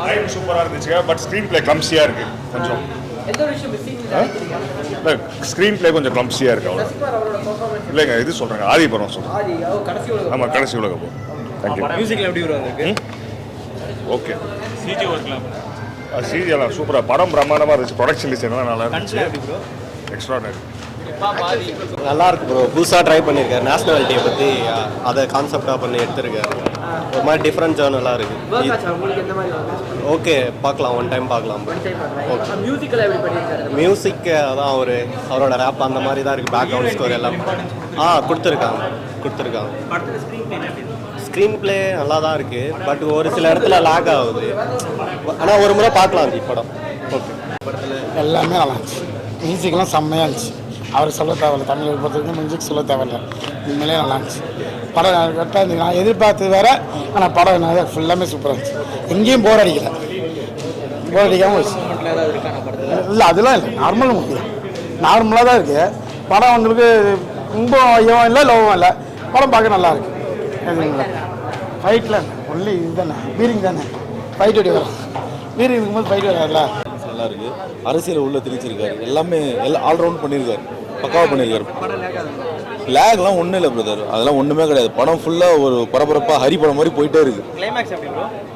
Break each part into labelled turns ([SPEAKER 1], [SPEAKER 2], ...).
[SPEAKER 1] Live சூப்பராக இருந்துச்சுங்க. But screen play கிளம்ஸியாக இருக்குது கொஞ்சம். ஸ்க்ரீன் பிளே கொஞ்சம் கிளம்ஸியாக இருக்கு. அவ்வளோ இல்லைங்க, இது சொல்கிறேங்க ஆதி படம் சொல்கிறேன். ஆமாம், கடைசி உலக படம். தேங்க்யூ.
[SPEAKER 2] மியூசிக்கில் எப்படி வருவாங்க?
[SPEAKER 1] ஓகே. சிஜிஎல்லாம் சூப்பராக, படம் பிரம்மாண்டமாக இருந்துச்சு. ப்ரொடக்ஷன் டிசைன்லாம் நல்லா இருந்துச்சு. எக்ஸ்ட்ராடனரி.
[SPEAKER 3] நல்லா இருக்கு ப்ரோ. புதுசாக ட்ரை பண்ணியிருக்காரு. நேஷ்னாலிட்டியை பற்றி அதை கான்செப்டாக பண்ணி எடுத்திருக்காரு. ஒரு மாதிரி டிஃப்ரெண்ட் ஜேர்னலாக இருக்குது. ஓகே, பார்க்கலாம், ஒன் டைம் பார்க்கலாம். மியூசிக் அதான் அவரோட ரேப் அந்த மாதிரி தான் இருக்குது. பேக்ரவுண்ட் ஸ்கோர் எல்லாம் கொடுத்துருக்காங்க. ஸ்க்ரீன் பிளே நல்லா தான் இருக்குது. பட் ஒரு சில இடத்துல லேக் ஆகுது. ஆனால் ஒரு முறை பார்க்கலாம் அந்த படம். ஓகே, படத்தில்
[SPEAKER 4] எல்லாமே நல்லா இருந்துச்சு. மியூசிக்லாம் செம்மையாக இருந்துச்சு. அவர் சொல்ல தேவையில்லை, தமிழ் பொறுத்தவரைக்கும் மியூசிக் சொல்ல தேவையில்லை. உண்மையிலே நல்லா இருந்துச்சு படம். கரெக்டாக இருந்துச்சு. நான் எதிர்பார்த்தது வேறு, ஆனால் படம் என்ன ஃபுல்லாமே சூப்பராக இருந்துச்சு. எங்கேயும் போர் அடிக்கலை. போர் அடிக்காமல் போச்சு. இல்லை, அதெல்லாம் இல்லை. நார்மல் மூவி தான். நார்மலாக தான் இருக்குது படம். உங்களுக்கு ரொம்ப ஐயவும் இல்லை, லோவும் இல்லை. படம் பார்க்க நல்லா இருக்குது. ஃபைட்டில் ஒன்லி இது தானே, பீரிங் தானே. ஃபைட் அடி வரும். பீரிங் இருக்கும்போது ஃபைட் வராதுல்ல.
[SPEAKER 5] நல்லா இருக்குது. அரசியல் உள்ள திணிச்சிருக்காரு. எல்லாமே ஆல்ரவுண்ட் பண்ணியிருக்காரு. பக்காவாக பண்ணியிருக்காரு. லேக்லாம் ஒன்றும் இல்லை பிரதர். அதெல்லாம் ஒன்றுமே கிடையாது. படம் ஃபுல்லாக ஒரு பரபரப்பாக ஹரி படம் மாதிரி போயிட்டே இருக்குது.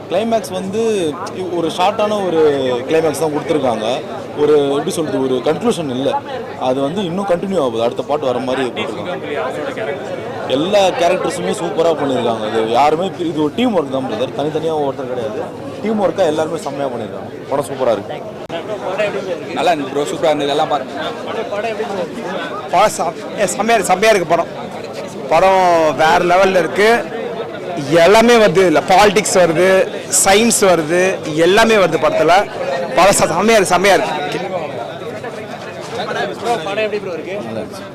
[SPEAKER 5] கிளைமேக்ஸ் வந்து ஒரு ஷார்ட்டான ஒரு கிளைமேக்ஸ் தான் கொடுத்துருக்காங்க. ஒரு எப்படி சொல்கிறது, ஒரு கன்க்ளூஷன் இல்லை. அது வந்து இன்னும் கண்டினியூ ஆகுது. அடுத்த பாட்டு வர மாதிரி போட்டிருக்காங்க. எல்லா கேரக்டர்ஸுமே சூப்பராக பண்ணியிருக்காங்க. இது யாருமே இது ஒரு டீம் ஒர்க் தான் பிரதர். தனித்தனியாக ஒருத்தர் கிடையாது. டீம் ஒர்க்காக எல்லாருமே செம்மையாக பண்ணியிருக்காங்க. படம் சூப்பராக இருக்குது.
[SPEAKER 2] நல்லா இருந்துச்சு ப்ரோ. சூப்பராக இருந்தது. எல்லாம் பாருங்க.
[SPEAKER 6] செம்மையாக இருக்குது படம். படம் வேறு லெவலில் இருக்குது. எல்லாமே வருது. இல்லை, பாலிடிக்ஸ் வருது, சயின்ஸ் வருது, எல்லாமே வருது படத்தில். படம் செம்மையாக இருக்குது.
[SPEAKER 2] படம் எப்படி ப்ரோ இருக்கு?
[SPEAKER 5] நல்லா இருந்துச்சு.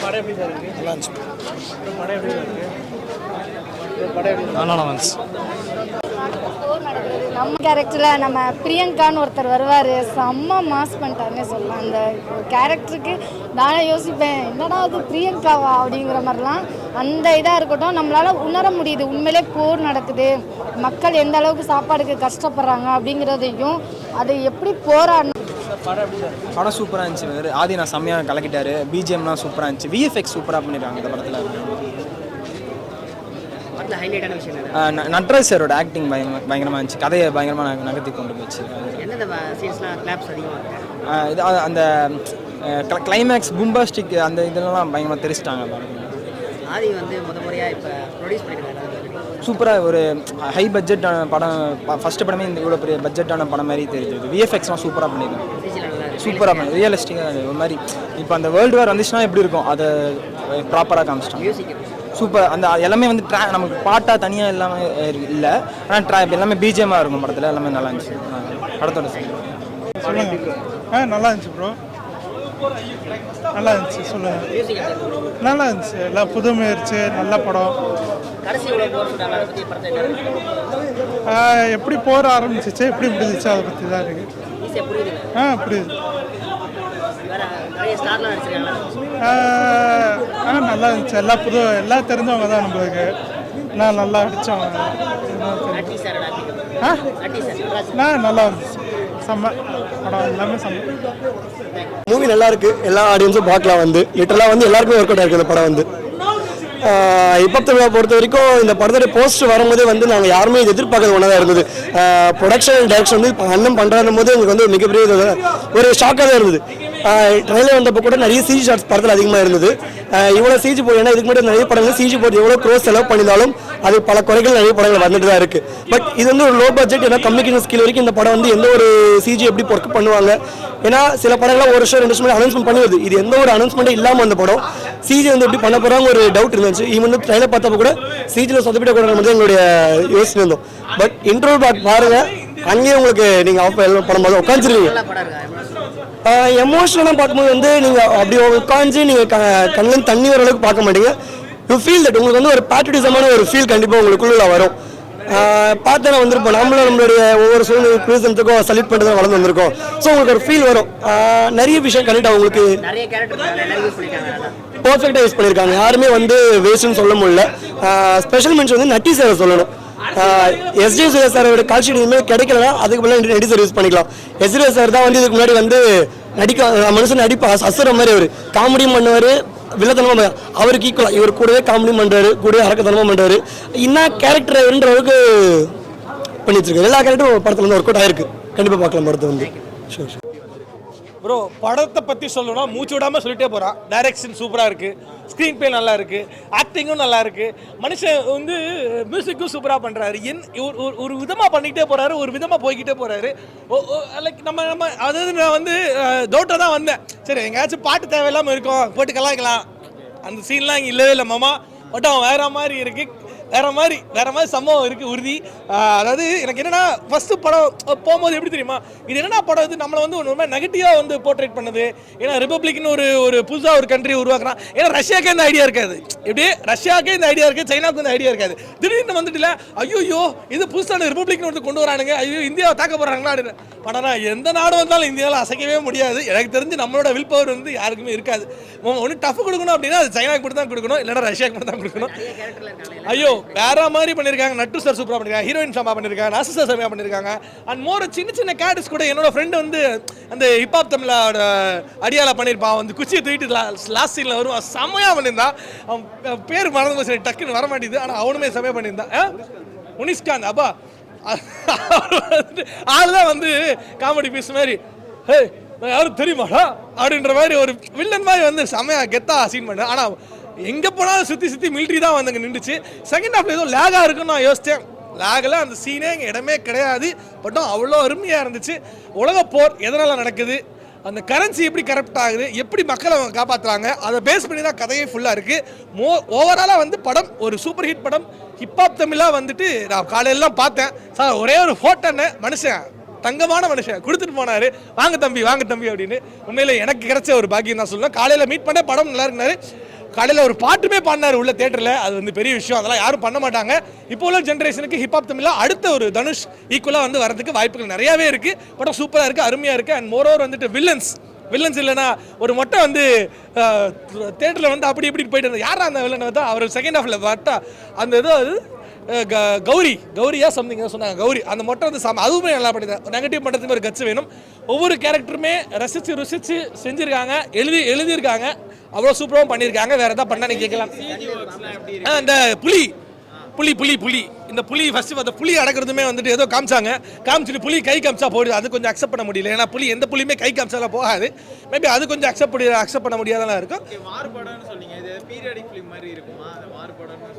[SPEAKER 2] படம் எப்படி சார் இருக்கு?
[SPEAKER 4] நல்லா இருந்துச்சு.
[SPEAKER 2] படம் எப்படி இருக்கு?
[SPEAKER 4] நல்லா இருந்துச்சு.
[SPEAKER 7] நம்ம கேரக்டரில் நம்ம பிரியங்கான்னு ஒருத்தர் வருவார். செம்ம மாஸ் பண்ணிட்டாருன்னே சொல்லலாம். அந்த கேரக்டருக்கு நானே யோசிப்பேன், என்னடா அது பிரியங்காவா அப்படிங்கிற மாதிரிலாம். அந்த இதாக இருக்கட்டும், நம்மளால் உணர முடியுது உண்மையிலே போர் நடக்குது, மக்கள் எந்த அளவுக்கு சாப்பாடுக்கு கஷ்டப்படுறாங்க அப்படிங்கிறதையும் அதை எப்படி போராடணும்.
[SPEAKER 2] படம் சூப்பராக இருந்துச்சு. ஆதி நான் செம்மையாக கலக்கிட்டாரு. பிஜிஎம்லாம் சூப்பராக இருந்துச்சு. விஎஃப்எக்ஸ் சூப்பராக பண்ணியிருக்காங்க இந்த படத்தில். நட்ராஜ் சாரோட ஆக்டிங் பயங்கரமாக இருந்துச்சு. கதையை பயங்கரமாக நகர்த்தி கொண்டு போச்சு. இது அந்த கிளைமேக்ஸ் பூம்பாஸ்டிக் அந்த இதெல்லாம் பயங்கரமாக தெரிச்சிட்டாங்க.
[SPEAKER 8] ஆதி வந்து முறையாக இப்போ ப்ரொடியூஸ் பண்ணியிருக்காங்க.
[SPEAKER 2] சூப்பராக ஒரு ஹை பட்ஜெட்டான படம். ஃபஸ்ட்டு படமே இந்த இவ்வளோ பெரிய பட்ஜெட்டான படம் மாதிரி தெரியுது. விஎஃப்எக்ஸ்லாம் சூப்பராக பண்ணியிருக்காங்க. சூப்பராக பண்ணி ரியலிஸ்டிக்காக ஒரு மாதிரி. இப்போ அந்த வேர்ல்டு வார் வந்துச்சுன்னா எப்படி இருக்கும் அதை ப்ராப்பராக காமிச்சிட்டாங்க. சூப்பர். அந்த எல்லாமே வந்து நமக்கு பாட்டாக தனியாக எல்லாமே இல்லை, ஆனால் எல்லாமே பிஜிஎம்மாக இருக்கும் படத்தில். எல்லாமே நல்லா இருந்துச்சு. படத்தோட
[SPEAKER 4] நல்லா இருந்துச்சு ப்ரோ. நல்லா இருந்துச்சு. சொல்லுங்கள். நல்லா இருந்துச்சு. எல்லாம் புது முயற்சி. நல்ல படம். எப்படி போற ஆரம்பிச்சிச்சு, எப்படி முடிஞ்சிச்சு, அதை பற்றி தான் இருக்கு. புரியுது. நல்லா இருந்துச்சு. எல்லாம் தெரிஞ்சவங்க தான் நம்மளுக்கு. நல்லா அடித்தவங்க. நல்லா இருந்துச்சு. செம்ம படம். எல்லாமே செம்ம
[SPEAKER 3] மூவி நல்லா இருக்குது. எல்லா ஆடியன்ஸும் பார்க்கலாம். வந்து லிட்டரலாக வந்து எல்லாருக்குமே ஒர்க் அவுட் ஆகிருக்கு இந்த படம். வந்து இப்போத்தை பொறுத்த வரைக்கும் இந்த படத்தோட போஸ்ட் வரும்போதே வந்து நாங்கள் யாருமே இது எதிர்பார்க்கறது ஒன்றா தான் இருந்தது. ப்ரொடக்ஷன் டைரக்ஷன் வந்து அண்ணன் பண்ணுறாடும் போது எங்களுக்கு வந்து மிகப்பெரிய ஒரு ஷாக்காக தான் இருந்தது. ட்ரெயிலர் வந்தப்போ கூட நிறைய சிஜி ஷாட்ஸ் படத்தில் அதிகமாக இருந்தது. இவ்வளோ சிஜி போய், ஏன்னா இதுக்கு முன்னாடி நிறைய படங்கள் சிஜி போட்டு எவ்வளோ க்ரோஸ் செலவு பண்ணியிருந்தாலும் அது பல குறைகள் நிறைய படங்கள் வந்துட்டு தான் இருக்குது. பட் இது வந்து ஒரு லோ பட்ஜெட். ஏன்னா கம்யூனிகேஷன் ஸ்கில் வரைக்கும் இந்த படம் வந்து எந்த ஒரு சிஜி எப்படி ஒர்க் பண்ணுவாங்க. ஏன்னா சில படங்கள்லாம் ஒரு வருஷம் 2 வருஷம் அனௌன்ஸ்மெண்ட் பண்ணுவது. இது எந்த ஒரு அனௌன்ஸ்மெண்ட்டே இல்லாமல் அந்த படம் சிஜி வந்து எப்படி பண்ண போகிறாங்க ஒரு டவுட் இருந்துச்சு. இவன் வந்து ட்ரெயிலர் பார்த்தப்போ கூட சிஜியில் சொதப்பிட்ட கூட வந்து எங்களுடைய யோசனை இருந்தோம். பட் இன்ட்ரோல் பார்ட் பாருங்கள், அங்கேயே உங்களுக்கு நீங்கள் படம் போது உட்காந்துருவீங்க. எமோஷனலாக பார்க்கும்போது வந்து நீங்கள் அப்படி உட்காந்து நீங்கள் கண்ணில் தண்ணி வர அளவுக்கு பார்க்க மாட்டீங்க. யூ ஃபீல் தட் உங்களுக்கு வந்து ஒரு பேட்ரிட்டிசமான ஒரு ஃபீல் கண்டிப்பாக உங்களுக்குள்ள வரும். பார்த்தா வந்திருப்போம். நம்மளுடைய ஒவ்வொரு சூழ்நிலை கிறிஸ்தனத்துக்கும் சல்யூட் பண்ணுறது வளர்ந்து வந்திருக்கோம். ஸோ உங்களுக்கு ஒரு ஃபீல் வரும். நிறைய விஷயம் கண்டிப்பாக உங்களுக்கு பர்ஃபெக்டாக யூஸ் பண்ணியிருக்காங்க. யாருமே வந்து வேஸ்ட்னு சொல்ல முடியல. ஸ்பெஷல் மென்ஷன் வந்து நட்டி சார் சொல்லணும். எஸ்ஜே சூர்யா சாரோட கால்ஷீட் இனிமேல் கிடைக்கலனா அதுக்கு பதிலாக நட்டி சார் யூஸ் பண்ணிக்கலாம். எஸ்ஜே சார் தான் வந்து இதுக்கு முன்னாடி வந்து மனுஷன் நடிப்பு அசுற மாதிரி அவர் காமெடியும் பண்ணுவார், வில்லத்தனமாக அவருக்கு ஈக்குவலாக இவர் கூடவே காமெடியும் பண்ணுறாரு, கூடவே அரக்கத்தனமாக பண்ணுறாரு. இன்னும் கேரக்டர்ன்ற அளவுக்கு பண்ணி வச்சிருக்காரு. எல்லா கேரக்டரும் படத்தில் வந்து ஒர்க் அவுட் ஆயிருக்கு. கண்டிப்பாக பார்க்கலாம் படத்தை வந்து. Sure sure
[SPEAKER 9] bro. படத்தை பற்றி சொல்லணும்னா மூச்சு விடாமல் சொல்லிட்டே போகிறான். டைரக்ஷன் சூப்பராக இருக்குது, ஸ்க்ரீன் பிளே நல்லா இருக்குது, ஆக்டிங்கும் நல்லா இருக்குது, மனுஷன் வந்து மியூசிக்கும் சூப்பராக பண்ணுறாரு. ஒரு விதமாக பண்ணிக்கிட்டே போகிறாரு, ஒரு விதமாக போய்கிட்டே போகிறாரு. லைக் நம்ம அதாவது நான் வந்து டவுட்டாக தான் வந்தேன், சரி எங்கேயாச்சும் பாட்டு தேவையில்லாமல் இருக்கும் போட்டு கலாய்க்கலாம், அந்த சீன்லாம் இங்கே இல்லவே இல்லை மாமா. பட் அவன் வேற மாதிரி இருக்குது, வேற மாதிரி சம்பவம் இருக்குது உறுதி. அதாவது எனக்கு என்னென்னா ஃபஸ்ட்டு படம் போகும்போது எப்படி தெரியுமா, இது என்னென்னா படம் இது நம்மளை வந்து ஒரு மாதிரி நெகட்டிவாக வந்து போர்ட்ரேட் பண்ணுது. ஏன்னா ரிப்பப்ளிக்னு ஒரு புதுசாக ஒரு கண்ட்ரி உருவாக்குறான். ஏன்னா ரஷ்யாவுக்கே இந்த ஐடியா இருக்காது, எப்படி ரஷ்யாவுக்கே இந்த ஐடியா இருக்குது, சைனாவுக்கு இந்த ஐடியா இருக்காது. திடீர்னு வந்துட்டு இல்லை ஐயோ இது புதுசான ரிப்பப்ளிக்னு ஒன்று கொண்டு வரானுங்க, ஐயோ இந்தியாவை தாக்க போகிறாங்களா அப்படின்னு. படம்னா எந்த நாடு வந்தாலும் இந்தியாவில் அசைக்கவே முடியாது. எனக்கு தெரிஞ்சு நம்மளோட வில் பவர் வந்து யாருக்குமே இருக்காது. ஒன்று டஃப் கொடுக்கணும் அப்படின்னா அது சைனாவுக்கு மட்டும் தான் கொடுக்கணும், இல்லைன்னா ரஷ்யாவுக்கு மட்டும் தான் கொடுக்கணும். ஐயோ வேற மாதிரி பண்ணியிருக்காங்க. நட்டு சார் சூப்பராக பண்ணியிருக்காங்க, ஹீரோயின் சாமா பண்ணியிருக்காங்க, நாசு சார் செம்மையாக பண்ணியிருக்காங்க. அண்ட் மோர் சின்ன கேரக்டர்ஸ் கூட என்னோட ஃப்ரெண்டு வந்து அந்த ஹிப்ஹாப் தமிழோட அடியால பண்ணியிருப்பான், வந்து குச்சியை தூக்கிட்டு லாஸ்ட் சீனில் வருவான், செம்மையாக பண்ணியிருந்தான். அவன் பேர் மறந்து போச்சு, டக்குன்னு வர மாட்டேங்குது. ஆனால் அவனுமே செம்மையாக பண்ணியிருந்தான். முனிஷ்காந்த் அப்பா அதுதான் வந்து காமெடி பீஸ் மாதிரி, ஹே யாரும் தெரியுமாடா அப்படின்ற மாதிரி ஒரு வில்லன் மாதிரி வந்து செம்மையாக கெத்தா சீன் பண்ணேன். ஆனால் எங்கே போனாலும் சுற்றி மிலிட்ரி தான் வந்து அங்கே நின்றுச்சு. செகண்ட் ஹாஃப்ல ஏதோ லேகாக இருக்குன்னு நான் யோசித்தேன். லேகில் அந்த சீனே இங்கே இடமே கிடையாது. பட்டும் அவ்வளோ அருமையாக இருந்துச்சு. உலக போர் எதனால் நடக்குது, அந்த கரன்சி எப்படி கரப்ட் ஆகுது, எப்படி மக்களை காப்பாற்றுறாங்க, அதை பேஸ் பண்ணி தான் கதையே ஃபுல்லாக இருக்குது. ஓவராலாக வந்து படம் ஒரு சூப்பர் ஹிட் படம். ஹிப்ஹாப் தமிழாக வந்துட்டு நான் காலையிலாம் பார்த்தேன் சார், ஒரே ஒரு ஃபோட்டோன்னு மனுஷன் தங்கமான மனுஷன் கொடுத்துட்டு போனார், வாங்க தம்பி அப்படின்னு. உண்மையில் எனக்கு கிடைச்ச ஒரு பாக்கியம் தான் சொல்லணும். காலையில் மீட் பண்ண படம் நல்லா இருந்தார். காலையில் ஒரு பாட்டுமே பாடினார் உள்ள தேட்டரில், அது வந்து பெரிய விஷயம். அதெல்லாம் யாரும் பண்ண மாட்டாங்க. இப்போ உள்ள ஜென்ரேஷனுக்கு ஹிப்ஹாப் தமிழில் அடுத்த ஒரு தனுஷ் ஈக்குவலாக வந்து வரதுக்கு வாய்ப்புகள் நிறையாவே இருக்குது. படம் சூப்பராக இருக்குது, அருமையாக இருக்குது. அண்ட் மோரோவர் வந்துட்டு வில்லன்ஸ் இல்லைனா ஒரு மொட்டை வந்து தேட்டரில் வந்து அப்படி இப்படி போயிட்டு இருந்தார். யாரா அந்த வில்லனை வந்து அவர் செகண்ட் ஹாஃபில் வட்டா அந்த ஏதோ அது கௌரியா சம்திங் சொன்னாங்க, கௌரி அந்த மொட்டை வந்து அதுவுமே நல்லா பண்ணிதான். நெகட்டிவ் பண்ணுறதுக்கு ஒரு கட்சி வேணும். ஒவ்வொரு கேரக்டருமே ருசிச்சு செஞ்சுருக்காங்க, எழுதியிருக்காங்க, அவ்வளோ சூப்பராகவும் பண்ணியிருக்காங்க. வேறு எதாவது பண்ணால் நீங்கள் கேட்கலாம். அந்த புலி இந்த புலி ஃபஸ்ட்டு அந்த புலி அடக்கிறதுமே வந்துட்டு ஏதோ காமிச்சிட்டு புலி கை காமிச்சா போயிடுது. அது கொஞ்சம் அக்செப்ட் பண்ண முடியல. ஏன்னா புலி எந்த புலியுமே கை காமிச்சாலாம் போகாது. மேபி அது கொஞ்சம் அக்செப்ட் பண்ண முடியாதெல்லாம் இருக்கும்.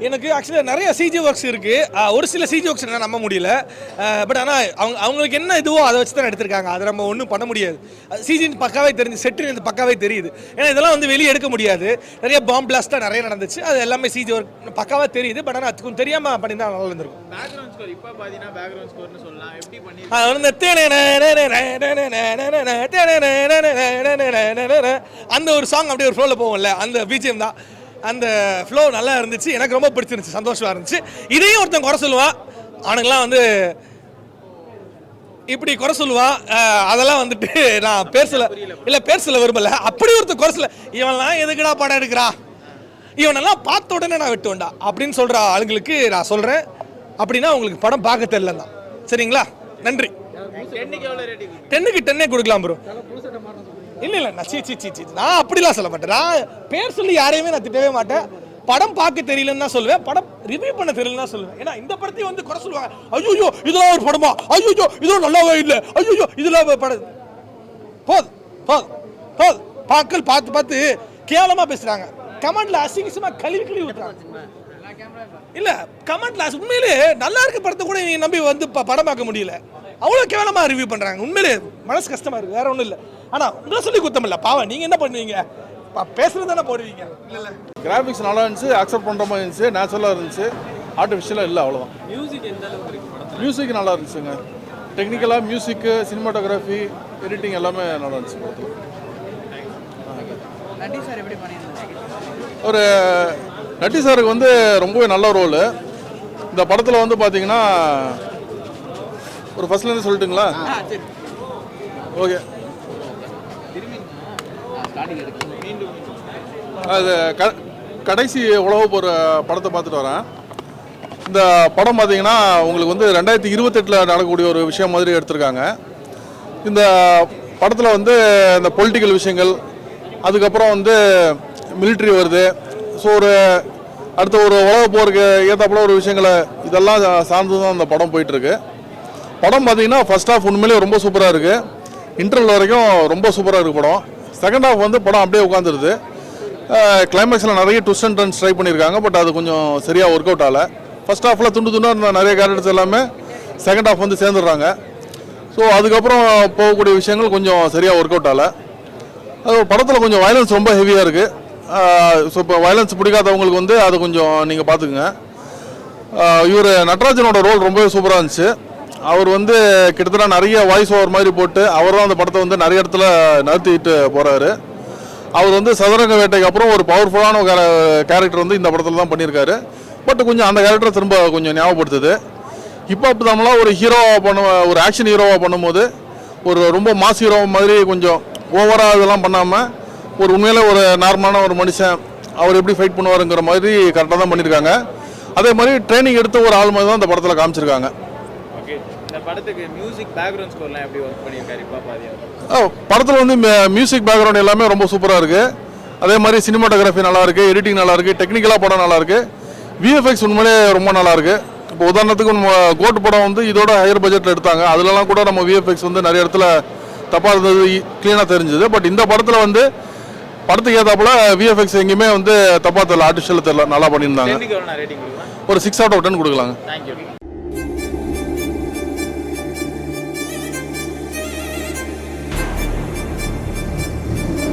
[SPEAKER 9] எனக்கு ஆக்சுவலாக நிறைய சிஜி ஒர்க்ஸ் இருக்குது. ஒரு சில சிஜி ஒர்க்ஸ் என்ன நம்ப முடியல. பட் ஆனால் அவங்களுக்கு என்ன இதுவோ அதை வச்சு தான் எடுத்திருக்காங்க. அதை நம்ம ஒன்றும் பண்ண முடியாது. சிஜின்னு பக்காவே தெரிஞ்சு செட்டு பக்காவே தெரியுது. ஏன்னா இதெல்லாம் வந்து வெளியே எடுக்க முடியாது. நிறைய பாம்பு பிளாஸ்ட்டாக நிறைய நடந்துச்சு. அது எல்லாமே சிஜி ஒர்க் பக்காவாக தெரியுது. பட் ஆனால் அது கொஞ்சம் தெரியாமல் பண்ணியிருந்தா நல்லா இருந்திருக்கும். அந்த ஒரு சாங் அப்படியே ஒரு ஃப்ளோவில் போவோம்ல, அந்த பிஜிஎம் தான். அந்த ஃப்ளோ நல்லா இருந்துச்சு, எனக்கு ரொம்ப பிடிச்சிருந்துச்சு, சந்தோஷமாக இருந்துச்சு. இதையும் ஒருத்தன் குறை சொல்லுவான், அவனுங்களாம் வந்து இப்படி குறை சொல்லுவான். அதெல்லாம் வந்துட்டு நான் பேர் சொல்ல விரும்பல. அப்படி ஒருத்தன் குறை சொல்ல, இவன்லாம் எதுக்குடா படம் எடுக்கிறா, இவனெல்லாம் பார்த்த உடனே நான் வெட்டுவேன்டா அப்படின்னு சொல்கிற ஆளுங்களுக்கு நான் சொல்கிறேன், அப்படின்னா உங்களுக்கு படம் பார்க்க தெரியல தான். சரிங்களா, நன்றி. 10க்கு 10 கொடுக்கலாம் ப்ரோ. இல்லை நான் அப்படிலாம் சொல்ல மாட்டேன். நான் பேர் சொல்லி யாரையுமே நான் திட்டவே மாட்டேன். படம் பார்க்க தெரியலன்னு தான் சொல்லுவேன், படம் ரிவ்யூ பண்ண தெரியலன்னு தான் சொல்லுவேன். ஏன்னா இந்த படத்தையும் வந்து குறை சொல்லுவாங்க, ஐயோ இதெல்லாம் ஒரு படமா, ஐயோ இதெல்லாம் நல்லாவே இல்லை, ஐயோ இதெல்லாம் படம் போதும் பாக்கள் பார்த்து கேவலமாக பேசுகிறாங்க. கமெண்ட்ல அசிங்கமா கழுவி ஊத்துறாங்க. இல்ல கமெண்ட்ல உண்மையிலே நல்லா இருக்க படத்தை கூட நீங்க நம்பி வந்து படம் பார்க்க முடியல, அவ்வளோ கேவலமா ரிவ்யூ பண்றாங்க. உண்மையிலே மனசு கஷ்டமா இருக்கு, வேற ஒன்றும் இல்லை. ஆனா உங்களை சொல்லி குத்தம் இல்லை, பாவம் நீங்க என்ன பண்ணுவீங்க, பேசுறது தானே போடுவீங்க. இல்லை
[SPEAKER 10] கிராஃபிக்ஸ் நல்லா இருந்துச்சு, அக்செப்ட் பண்ணுற மாதிரி இருந்துச்சு, நேச்சுரலாக இருந்துச்சு, ஆர்டிஃபிஷியலாக இல்லை, அவ்வளோதான். மியூசிக் நல்லா இருந்துச்சுங்க. டெக்னிக்கலாக மியூசிக்கு, சினிமாட்டோகிராஃபி, எடிட்டிங் எல்லாமே நல்லா இருந்துச்சு படத்தில். ஒரு நட்டி சாருக்கு வந்து ரொம்பவே நல்ல ரோலு இந்த படத்தில் வந்து பார்த்தீங்கன்னா. ஒரு ஃபர்ஸ்ட்லேருந்து சொல்லட்டுங்களா? ஓகே. அது கடைசி உலக போகிற படத்தை பார்த்துட்டு வரேன். இந்த படம் பார்த்தீங்கன்னா உங்களுக்கு வந்து 2028 நடக்கக்கூடிய ஒரு விஷயம் மாதிரி எடுத்திருக்காங்க. இந்த படத்தில் வந்து இந்த பொலிட்டிக்கல் விஷயங்கள், அதுக்கப்புறம் வந்து மிலிட்ரி வருது. ஸோ ஒரு அடுத்த ஒரு உலக போருக்கு ஏற்றாப்புல ஒரு விஷயங்களை இதெல்லாம் சார்ந்து தான் அந்த படம் போயிட்டுருக்கு. படம் பார்த்தீங்கன்னா ஃபர்ஸ்ட் ஹாஃப் உண்மையிலேயே ரொம்ப சூப்பராக இருக்குது. இன்டர்வல் வரைக்கும் ரொம்ப சூப்பராக இருக்குது படம். செகண்ட் ஹாஃப் வந்து படம் அப்படியே உட்காந்துருது. கிளைமேக்ஸில் நிறைய ட்விஸ்ட் அண்ட் டர்ன்ஸ் ட்ரை பண்ணியிருக்காங்க. பட் அது கொஞ்சம் சரியாக ஒர்க் அவுட் ஆகலை. ஃபர்ஸ்ட் ஹாஃபில் துண்டு துண்டாக இருந்த நிறைய கேரக்டர்ஸ் எல்லாமே செகண்ட் ஹாஃப் வந்து சேர்ந்துடுறாங்க. ஸோ அதுக்கப்புறம் போகக்கூடிய விஷயங்கள் கொஞ்சம் சரியாக ஒர்க் அவுட் ஆகலை. அது படத்தில் கொஞ்சம் வயலன்ஸ் ரொம்ப ஹெவியாக இருக்குது. ஸோ இப்போ வயலன்ஸ் பிடிக்காதவங்களுக்கு வந்து அதை கொஞ்சம் நீங்கள் பார்த்துக்குங்க. இவர் நட்ராஜனோட ரோல் ரொம்பவே சூப்பராக இருந்துச்சு. அவர் வந்து கிட்டத்தட்ட நிறைய வாய்ஸ் ஓவர் மாதிரி போட்டு அவர் தான் அந்த படத்தை வந்து நிறைய இடத்துல நடத்திட்டு போகிறாரு. அவர் வந்து சதுரங்க வேட்டைக்கு அப்புறம் ஒரு பவர்ஃபுல்லான கேரக்டர் வந்து இந்த படத்தில் தான் பண்ணியிருக்காரு. பட் கொஞ்சம் அந்த கேரக்டர் திரும்ப கொஞ்சம் ஞாபகப்படுத்துது. இப்போ நம்மளாம் ஒரு ஹீரோவாக ஒரு ஆக்ஷன் ஹீரோவாக பண்ணும்போது ஒரு ரொம்ப மாஸ் ஹீரோ மாதிரி கொஞ்சம் ஓவராக இதெல்லாம் பண்ணாமல் ஒரு உண்மையில ஒரு நார்மலான ஒரு மனுஷன் அவர் எப்படி ஃபைட் பண்ணுவாருங்கிற மாதிரி கரெக்டாக தான் பண்ணியிருக்காங்க. அதே மாதிரி ட்ரைனிங் எடுத்த ஒரு ஆள் மாதிரி தான் இந்த படத்தில் காமிச்சிருக்காங்க.
[SPEAKER 11] இந்த படத்துக்கு மியூசிக் பேக்ரவுண்ட் ஸ்கோர்லாம் எப்படி ஒர்க் பண்ணியிருக்காரு பாப்பாதியா?
[SPEAKER 10] படத்தில் வந்து மியூசிக் பேக்ரவுண்ட் எல்லாமே ரொம்ப சூப்பராக இருக்குது. அதே மாதிரி சினிமாட்டோகிராஃபி நல்லாயிருக்கு, எடிட்டிங் நல்லாயிருக்கு, டெக்னிக்கலாக படம் நல்லாயிருக்கு, விஎஃப்எக்ஸ் உண்மையிலே ரொம்ப நல்லாயிருக்கு. இப்போ உதாரணத்துக்கு கோட் படம் வந்து இதோட ஹையர் பட்ஜெட்டில் எடுத்தாங்க. அதுலலாம் கூட நம்ம விஎஃப்எக்ஸ் வந்து நிறைய இடத்துல தப்பாக இருந்தது க்ளீனாக தெரிஞ்சுது. பட் இந்த படத்தில் வந்து படத்துக்கு ஏற்றாப்புல விஎஃப்எக்ஸ் எங்கேயுமே வந்து தப்பாக தெரியல, ஆர்டிஃபிஷியல் தெரியல, நல்லா பண்ணியிருந்தாங்க. ஒரு 6 out of 10 கொடுக்கலாங்க.
[SPEAKER 11] தேங்க்யூ.